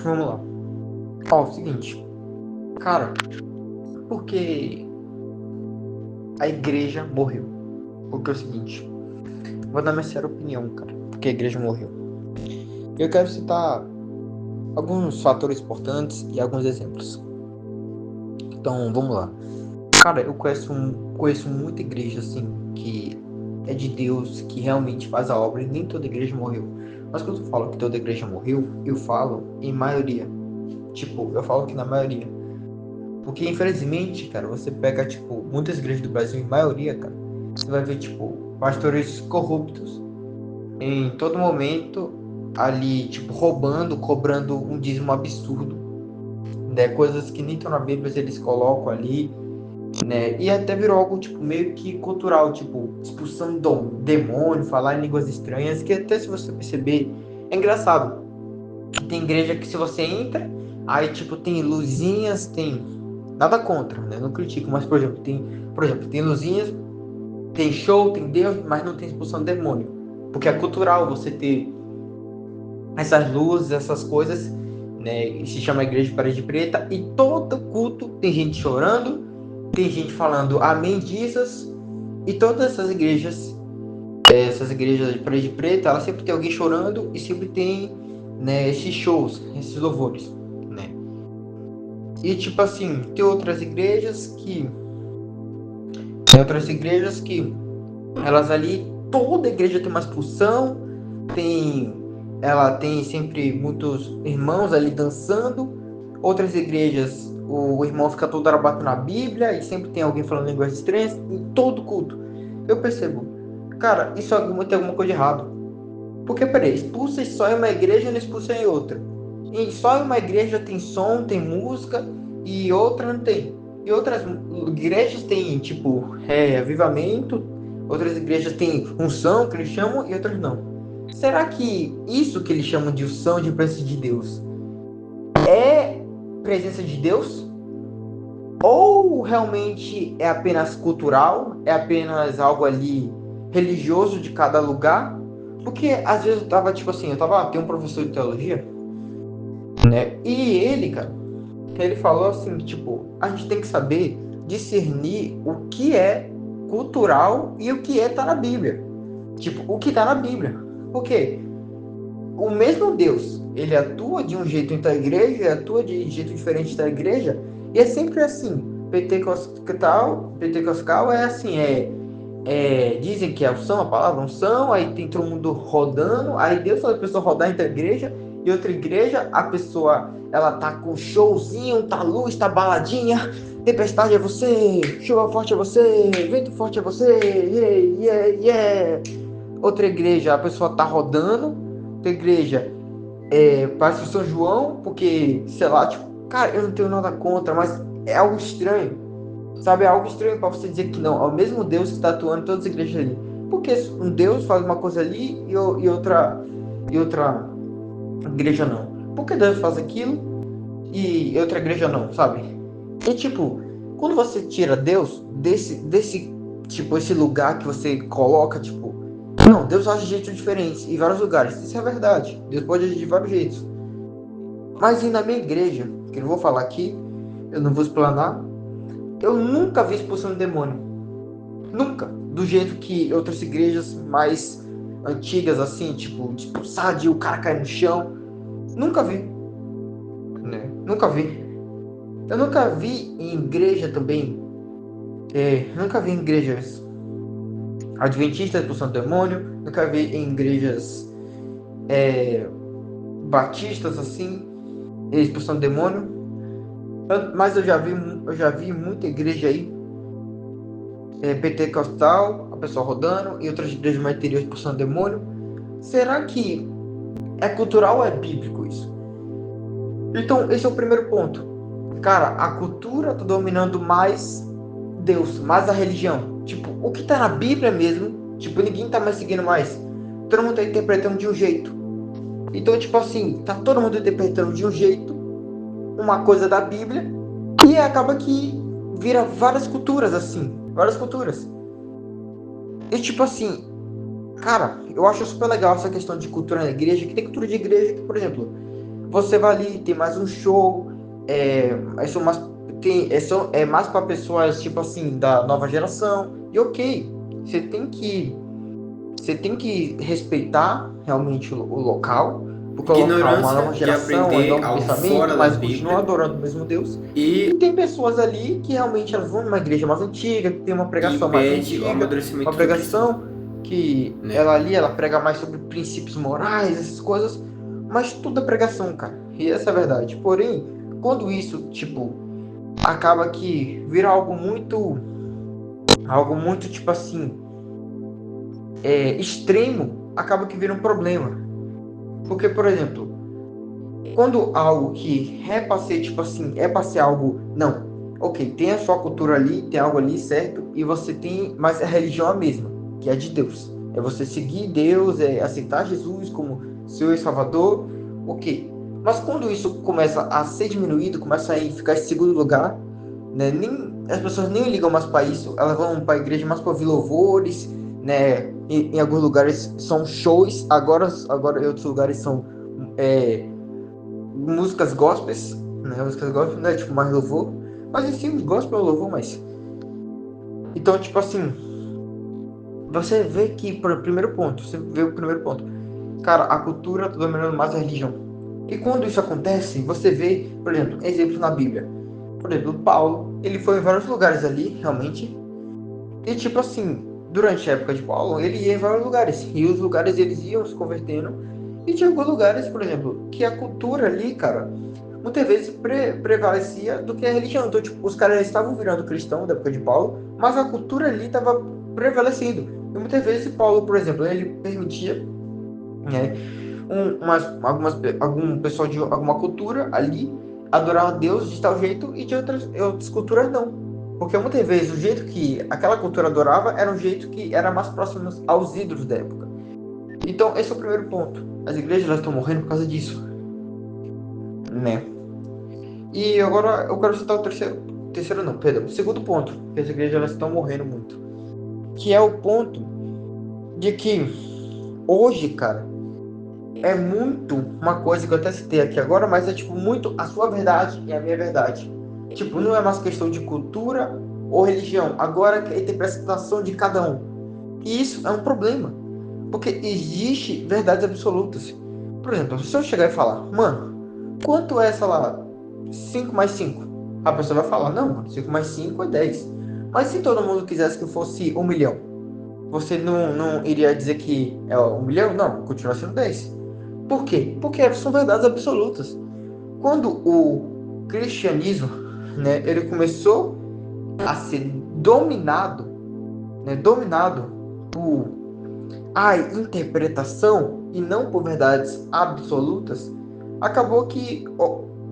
vamos lá. Ó, o seguinte, cara, porque a igreja morreu? Porque é o seguinte, vou dar minha sincera opinião, cara, porque a igreja morreu. Eu quero citar alguns fatores importantes e alguns exemplos. Então, vamos lá. Cara, eu conheço muita igreja, assim, que é de Deus, que realmente faz a obra, e nem toda igreja morreu. Mas quando eu falo que toda igreja morreu, eu falo em maioria. Tipo, eu falo que na maioria. Porque, infelizmente, cara, você pega, tipo, muitas igrejas do Brasil, em maioria, cara, você vai ver, tipo, pastores corruptos em todo momento ali, tipo, roubando, cobrando um dízimo absurdo, né? Coisas que nem estão na Bíblia, eles colocam ali, né? E até virou algo, tipo, meio que cultural, tipo, expulsando demônio, falar em línguas estranhas, que até se você perceber, é engraçado. Que tem igreja que se você entra, aí, tipo, tem luzinhas, tem... Nada contra, né? Não critico, mas, por exemplo, tem luzinhas, tem show, tem Deus, mas não tem expulsão de demônio. Porque é cultural você ter essas luzes, essas coisas, né? E se chama Igreja de Parede Preta, e todo culto tem gente chorando, tem gente falando Amém, Jesus, e todas essas igrejas de Parede Preta, elas sempre tem alguém chorando e sempre tem, né, esses shows, esses louvores, né? E tipo assim, tem outras igrejas que elas ali, toda igreja tem uma expulsão, tem, ela tem sempre muitos irmãos ali dançando. Outras igrejas, o irmão fica toda hora batendo na Bíblia e sempre tem alguém falando línguas estranhas em todo culto. Eu percebo, cara, isso tem alguma coisa de errado. Porque, peraí, expulsa só em uma igreja e não expulsa em outra. E só em uma igreja tem som, tem música e outra não tem. E outras igrejas têm, tipo, avivamento, outras igrejas têm unção, que eles chamam, e outras não. Será que isso que eles chamam de unção, de presença de Deus, é presença de Deus? Ou realmente é apenas cultural, é apenas algo ali religioso de cada lugar? Porque às vezes eu tava, tipo assim, tem um professor de teologia, né? E ele, cara, ele falou assim, tipo, a gente tem que saber discernir o que é cultural e o que tá na Bíblia. Tipo, o que tá na Bíblia. Porque o mesmo Deus, ele atua de um jeito em tal igreja, ele atua de jeito diferente da igreja, e é sempre assim. Pentecostal é assim, dizem que é unção, a palavra unção, aí tem todo mundo rodando, aí Deus faz a pessoa rodar entre a igreja, e outra igreja, a pessoa, ela tá com showzinho, tá luz, tá baladinha, tempestade é você, chuva forte é você, vento forte é você, yeah, yeah, yeah. Outra igreja, a pessoa tá rodando, outra igreja, parece o São João, porque, sei lá, tipo, cara, eu não tenho nada contra, mas é algo estranho. Sabe, é algo estranho para você dizer que não, é o mesmo Deus que está atuando em todas as igrejas ali. Porque um Deus faz uma coisa ali e outra igreja não. Por que Deus faz aquilo e outra igreja não, sabe? E tipo, quando você tira Deus desse tipo, esse lugar que você coloca, tipo, não, Deus age de jeitos diferentes em vários lugares. Isso é verdade. Deus pode agir de vários jeitos. Mas e na minha igreja, que eu não vou falar aqui, eu não vou explanar, eu nunca vi expulsão de demônio. Nunca. Do jeito que outras igrejas mais antigas, assim, tipo, de expulsar de o cara cair no chão. Nunca vi, né? Nunca vi. Eu nunca vi em igreja também. Nunca vi em igrejas adventistas expulsando demônio. Nunca vi em igrejas batistas, assim, expulsando demônio. Mas eu já vi muita igreja aí, pentecostal, a pessoa rodando, e outras igrejas mais interior expulsando demônio. Será que é cultural ou é bíblico isso? Então, esse é o primeiro ponto. Cara, a cultura tá dominando mais Deus, mais a religião. Tipo, o que tá na Bíblia mesmo, tipo, ninguém tá mais seguindo mais. Todo mundo tá interpretando de um jeito. Então, tipo assim, tá todo mundo interpretando de um jeito uma coisa da Bíblia e acaba que vira várias culturas, assim. Várias culturas. E tipo assim, cara, eu acho super legal essa questão de cultura na igreja, que tem cultura de igreja que, por exemplo, você vai ali, tem mais um show, aí são mais, é mais para pessoas, tipo assim, da nova geração. E ok, você tem que, você tem que respeitar realmente o local, porque o local é uma Ignorância nova de geração, é aprender novo algo pensamento, fora da mas continua Bíblia adorando o mesmo Deus. E e tem pessoas ali que realmente elas vão numa igreja mais antiga, que tem uma pregação mais impede o antiga, uma amadurecimento do cristão, pregação que né? ela ali, ela prega mais sobre princípios morais, essas coisas, mas tudo é pregação, cara. E essa é a verdade. Porém, quando isso, tipo, acaba que vira algo muito, tipo assim, extremo, acaba que vira um problema. Porque, por exemplo, quando algo que é pra ser, tipo assim, é pra ser algo, não, ok, tem a sua cultura ali, tem algo ali, certo? E você tem, mas a religião é a mesma, que é de Deus. É você seguir Deus, é aceitar Jesus como seu Salvador, ok. Mas quando isso começa a ser diminuído, começa a ficar em segundo lugar, né? As pessoas nem ligam mais para isso, elas vão para a igreja mais para ouvir louvores, né? Em alguns lugares são shows, agora em outros lugares são é, músicas gospels, né? Músicas gospel, né? Tipo, mais louvor. Mas em si, os gospel é louvor, mas. Então, tipo assim, você vê que, por primeiro ponto, você vê o primeiro ponto. Cara, a cultura tá dominando mais a religião. E quando isso acontece, você vê, por exemplo, exemplos na Bíblia. Por exemplo, Paulo, ele foi em vários lugares ali, realmente. E tipo assim, durante a época de Paulo, ele ia em vários lugares. E os lugares eles iam se convertendo. E tinha alguns lugares, por exemplo, que a cultura ali, cara, muitas vezes prevalecia do que a religião. Então, tipo, os caras estavam virando cristão da época de Paulo, mas a cultura ali estava prevalecendo. E muitas vezes Paulo, por exemplo, ele permitia, né, algum pessoal de alguma cultura ali adorar a Deus de tal jeito e de outras culturas não. Porque muitas vezes o jeito que aquela cultura adorava era um jeito que era mais próximo aos ídolos da época. Então, esse é o primeiro ponto. As igrejas elas estão morrendo por causa disso, né? E agora eu quero citar o terceiro não, perdão, o segundo ponto, que as igrejas elas estão morrendo muito, que é o ponto de que hoje, cara, é muito uma coisa que eu até citei aqui agora, mas é tipo muito a sua verdade e a minha verdade. Tipo, não é mais questão de cultura ou religião, agora é a interpretação de cada um. E isso é um problema, porque existe verdades absolutas. Por exemplo, se eu chegar e falar, mano, quanto é, sei lá, 5 mais 5? A pessoa vai falar, não, mano, 5 mais 5 é 10. Mas se todo mundo quisesse que fosse 1 milhão, você não iria dizer que é 1 milhão? Não, continua sendo 10. Por quê? Porque são verdades absolutas. Quando o cristianismo, né, ele começou a ser dominado, né, dominado por a interpretação e não por verdades absolutas, acabou que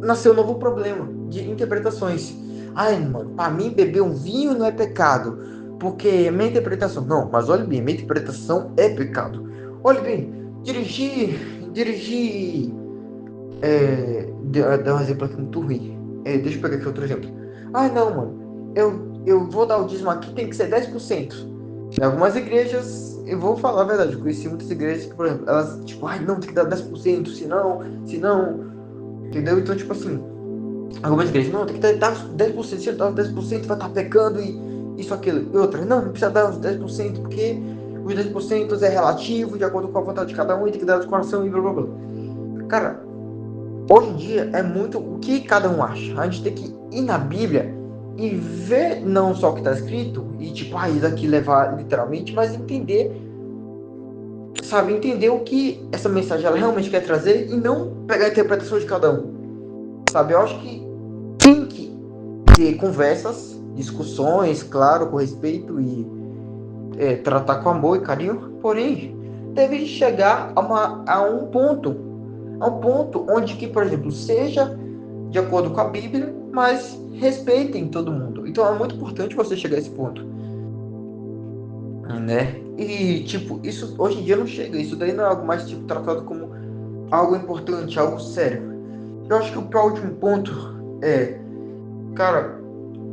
nasceu um novo problema de interpretações. Ai, mano, para mim beber um vinho não é pecado, porque minha interpretação. Não, mas olha bem, minha interpretação é pecado. Olha bem, dirigir. Dá um exemplo aqui muito ruim. Deixa eu pegar aqui outro exemplo. Ah, não, mano, eu vou dar o dízimo aqui, tem que ser 10%. Em algumas igrejas, eu vou falar a verdade, eu conheci muitas igrejas que, por exemplo, elas, tipo, ai, não, tem que dar 10%, senão, entendeu? Então, tipo assim, algumas igrejas, não, tem que dar 10%, se eu dar os 10% vai estar pecando e isso, aquilo. E outras, não precisa dar os 10%, porque os 10% é relativo, de acordo com a vontade de cada um, e tem que dar do coração e blá blá blá. Cara, hoje em dia é muito o que cada um acha. A gente tem que ir na Bíblia e ver não só o que está escrito e tipo, isso aqui levar literalmente, mas entender, sabe, entender o que essa mensagem ela realmente quer trazer e não pegar a interpretação de cada um. Sabe, eu acho que tem que ter conversas, discussões, claro, com respeito e tratar com amor e carinho, porém deve chegar a um ponto onde que, por exemplo, seja de acordo com a Bíblia, mas respeitem todo mundo. Então é muito importante você chegar a esse ponto, né? E tipo, isso hoje em dia não chega. Isso daí não é algo mais tipo tratado como algo importante, algo sério. Eu acho que o próximo ponto é, cara,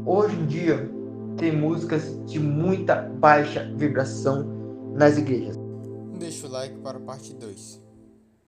hoje em dia tem músicas de muita baixa vibração nas igrejas. Deixa o like para a parte 2.